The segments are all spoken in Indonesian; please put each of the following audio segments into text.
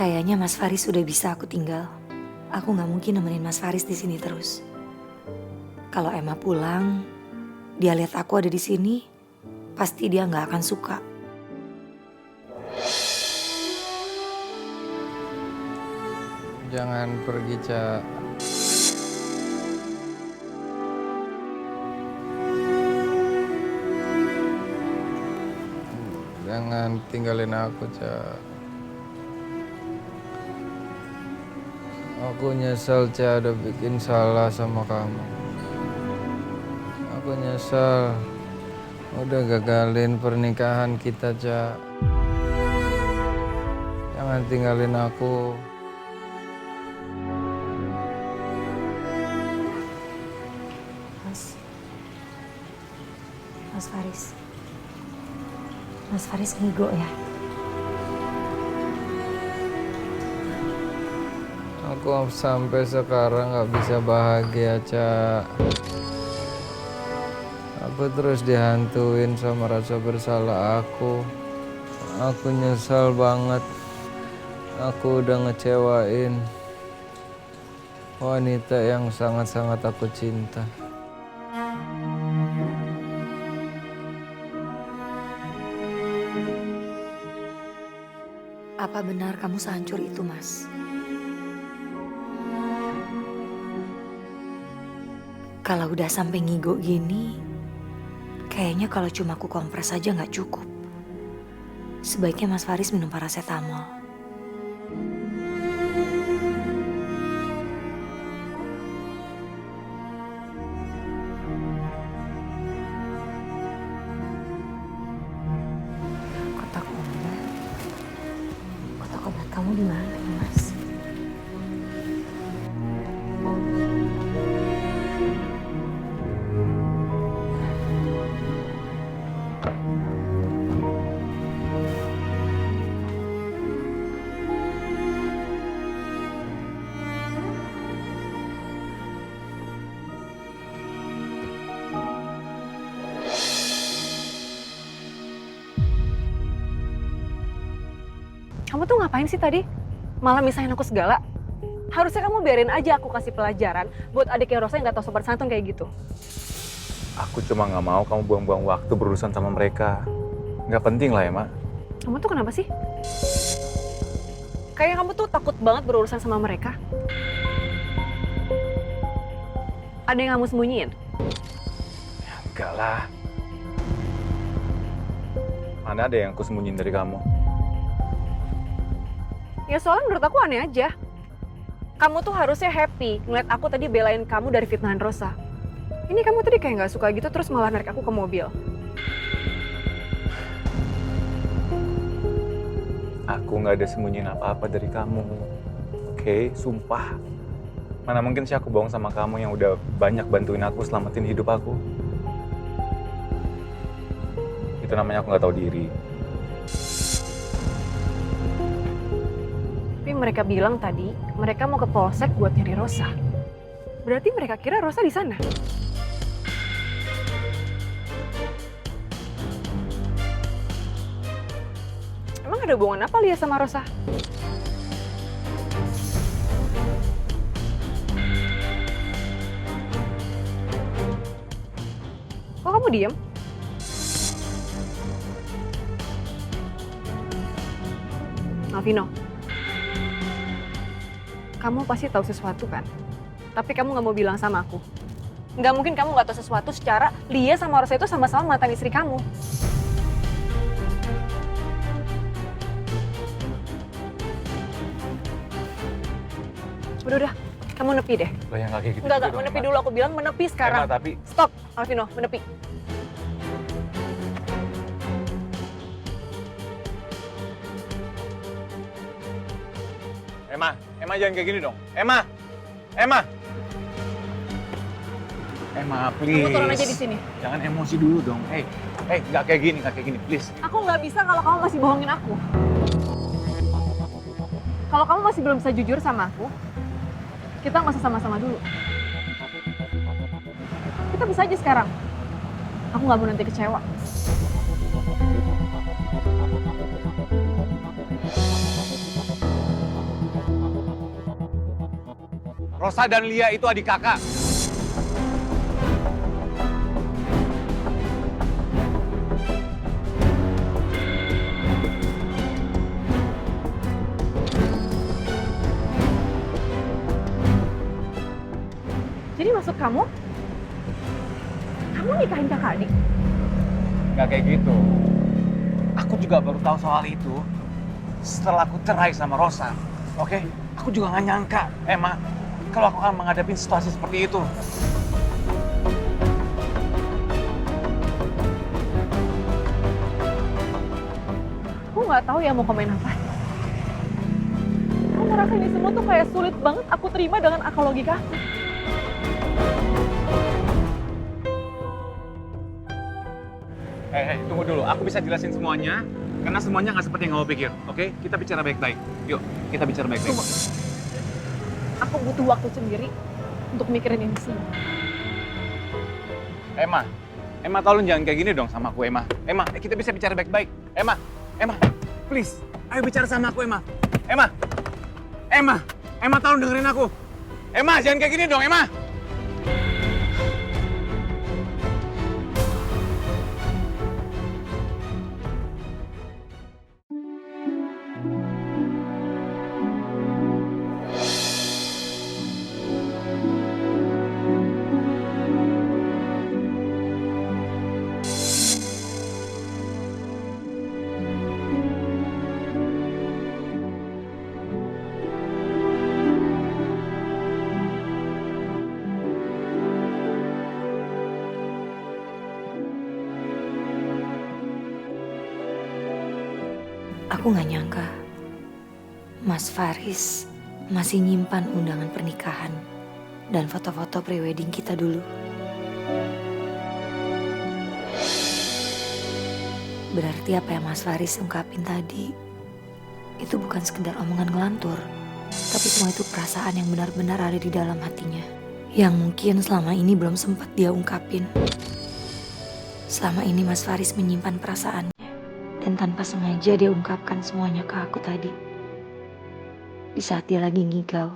Kayaknya Mas Faris sudah bisa aku tinggal. Aku nggak mungkin nemenin Mas Faris di sini terus. Kalau Emma pulang, dia lihat aku ada di sini, pasti dia nggak akan suka. Jangan pergi, Ca. Jangan tinggalin aku, Ca. Aku nyesel, Ca, udah bikin salah sama kamu. Aku nyesel udah gagalin pernikahan kita, Ca. Jangan tinggalin aku. Mas Faris. Mas Faris ngigo ya? Aku sampai sekarang gak bisa bahagia, Ca. Aku terus dihantuin sama rasa bersalah aku. Aku nyesal banget. Aku udah ngecewain wanita yang sangat-sangat aku cinta. Apa benar kamu sehancur itu, Mas? Kalau udah sampai ngigo gini, kayaknya kalau cuma aku kompres aja nggak cukup. Sebaiknya Mas Faris minum paracetamol. Kotak obat kamu di mana ya, Mas? Kamu tuh ngapain sih tadi? Malah misahin aku segala. Harusnya kamu biarin aja aku kasih pelajaran buat adiknya Rosa yang gak tau sopan santun kayak gitu. Aku cuma nggak mau kamu buang-buang waktu berurusan sama mereka. Nggak penting lah ya, Mak. Kamu tuh kenapa sih? Kayak kamu tuh takut banget berurusan sama mereka. Ada yang kamu sembunyiin? Ya, enggak lah. Mana ada yang aku sembunyiin dari kamu? Ya soalnya menurut aku aneh aja. Kamu tuh harusnya happy ngeliat aku tadi belain kamu dari fitnahan Rosa. Ini kamu tadi kayak gak suka gitu terus malah narik aku ke mobil. Aku nggak ada sembunyiin apa-apa dari kamu. Oke, sumpah. Mana mungkin sih aku bohong sama kamu yang udah banyak bantuin aku selamatin hidup aku. Itu namanya aku nggak tahu diri. Tapi mereka bilang tadi, mereka mau ke polsek buat nyari Rosa. Berarti mereka kira Rosa di sana. Emang ada hubungan apa Lia sama Rosa? Kok kamu diem? Alvino, kamu pasti tahu sesuatu kan? Tapi kamu nggak mau bilang sama aku. Nggak mungkin kamu nggak tahu sesuatu secara Lia sama Rosa itu sama-sama mantan istri kamu. Udah, kamu nepi deh. Lah yang kayak gitu. Enggak, juga dong, menepi Emma. dulu. Aku bilang menepi sekarang. Emma, tapi Stop, Alvino, menepi. Emma jangan kayak gini dong. Emma, please. Kamu turun aja di sini. Jangan emosi dulu dong. Hey, nggak kayak gini, please. Aku nggak bisa kalau kamu masih bohongin aku. Kalau kamu masih belum bisa jujur sama aku, kita nggak usah sama-sama dulu. Kita bisa aja sekarang. Aku nggak mau nanti kecewa. Rosa dan Lia itu adik kakak. Jadi maksud kamu nikahin kakak adik? Gak kayak gitu. Aku juga baru tahu soal itu setelah aku cerai sama Rosa. Oke? Aku juga gak nyangka, Emma, kalau aku akan menghadapi situasi seperti itu. Aku nggak tahu ya mau komen apa. Aku merasa ini semua tuh kayak sulit banget aku terima dengan akal logika aku. Tunggu dulu. Aku bisa jelasin semuanya. Karena semuanya nggak seperti yang kamu pikir. Oke? Kita bicara baik-baik. Yuk, kita bicara baik-baik. Tunggu. Aku butuh waktu sendiri untuk mikirin ini semua. Emma tolong jangan kayak gini dong sama aku, Emma. Emma, kita bisa bicara baik-baik. Emma, please. Ayo bicara sama aku, Emma. Emma tolong dengerin aku. Emma, jangan kayak gini dong, Emma. Aku nggak nyangka Mas Faris masih nyimpan undangan pernikahan dan foto-foto prewedding kita dulu. Berarti apa yang Mas Faris ungkapin tadi itu bukan sekedar omongan ngelantur, tapi semua itu perasaan yang benar-benar ada di dalam hatinya, yang mungkin selama ini belum sempat dia ungkapin. Selama ini Mas Faris menyimpan perasaannya, dan tanpa sengaja dia ungkapkan semuanya ke aku tadi. Di saat dia lagi ngigau.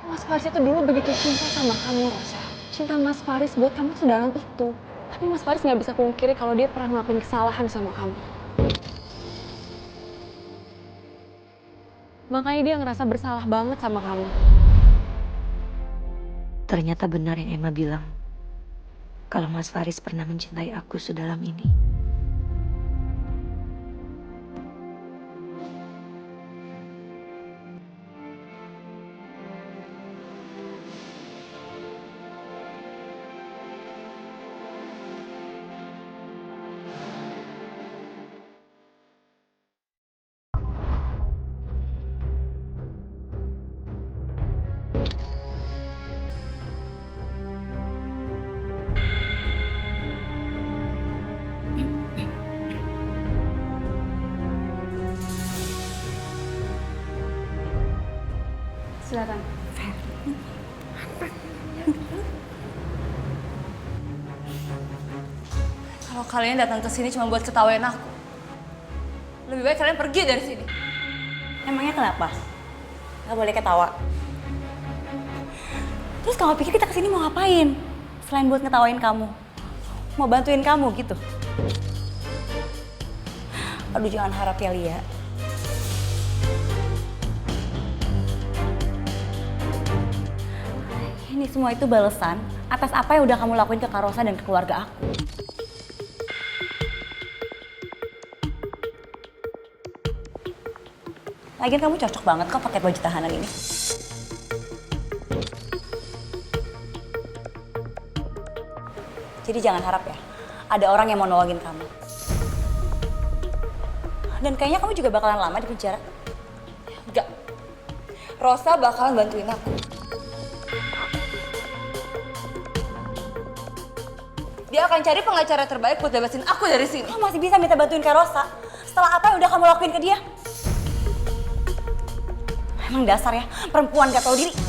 Mas Faris itu dulu begitu cinta sama kamu, Rosa. Cinta Mas Faris buat kamu sedalam itu. Tapi Mas Faris nggak bisa pungkiri kalau dia pernah ngelakuin kesalahan sama kamu. Makanya dia ngerasa bersalah banget sama kamu. Ternyata benar yang Emma bilang. Kalau Mas Faris pernah mencintai aku sedalam ini. Silakan. Kalau kalian datang ke sini cuma buat ketawain aku, lebih baik kalian pergi dari sini. Emangnya kenapa? Gak boleh ketawa. Terus kamu pikir kita kesini mau ngapain? Selain buat ngetawain kamu. Mau bantuin kamu gitu. Aduh jangan harap ya Lia. Ini semua itu balasan atas apa yang udah kamu lakuin ke Kak Rosa dan ke keluarga aku. Lagian kamu cocok banget kok pakai baju tahanan ini. Jadi jangan harap ya, ada orang yang mau nolongin kamu. Dan kayaknya kamu juga bakalan lama di penjara. Enggak. Rosa bakalan bantuin aku. Dia akan cari pengacara terbaik buat bebasin aku dari sini. Kamu masih bisa minta bantuin Kak Rosa setelah apa yang udah kamu lakuin ke dia? Emang dasar ya, perempuan gak tahu diri.